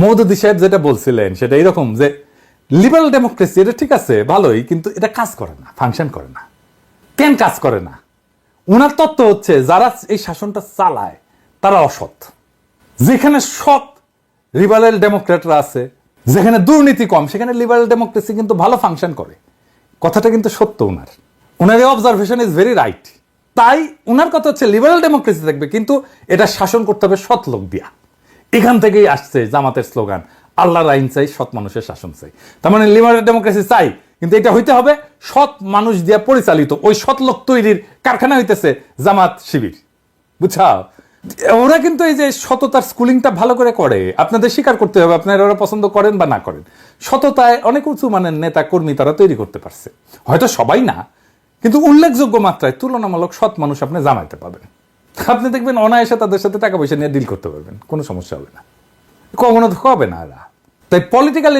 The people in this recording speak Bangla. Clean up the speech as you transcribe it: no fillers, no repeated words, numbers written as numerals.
মওদুদী সাহেব যেটা বলছিলেন সেটা এরকম যে লিবারাল ডেমোক্রেসি এটা ঠিক আছে ভালোই, কিন্তু এটা কাজ করে না, ফাংশন করে না। কেন কাজ করে না? ওনার তত্ত্ব হচ্ছে যারা এই শাসনটা চালায় তারা অসৎ। যেখানে সৎ লিবারাল ডেমোক্রেটরা আছে, যেখানে দুর্নীতি কম, সেখানে লিবারাল ডেমোক্রেসি কিন্তু ভালো ফাংশন করে। কথাটা কিন্তু সত্য। ওনার এই অবজারভেশন ইজ ভেরি রাইট। তাই ওনার কথা হচ্ছে লিবারাল ডেমোক্রেসি থাকবে, কিন্তু এটা শাসন করতে হবে সৎ লোক দিয়া। এখান থেকেই আসছে জামাতের স্লোগান, আল্লাহর আইন চাই, সৎ মানুষের শাসন চাই। তার মানে লিবারাল ডেমোক্রেসি চাই, কিন্তু এটা হইতে হবে সৎ মানুষ দিয়া পরিচালিত। ওই সৎ লোক তৈরির কারখানা হইতেছে জামাত শিবির, বুঝছাও? ওরা কিন্তু এই যে সততার স্কুলিংটা ভালো করে করে, আপনাদের স্বীকার করতে হবে, আপনারা ওরা পছন্দ করেন বা না করেন। সততায় অনেক উঁচু মানের নেতা কর্মী তারা তৈরি করতে পারছে, হয়তো সবাই না, কিন্তু উল্লেখযোগ্য মাত্রায় তুলনামূলক সৎ মানুষ আপনি জামাইতে পাবেন। আপনি দেখবেন অনায়াসে তাদের সাথে টাকা পয়সা নিয়ে ডিল করতে পারবেন, কোনো সমস্যা হবে না, কখনো হবে না এরা। তাই পলিটিক্যাল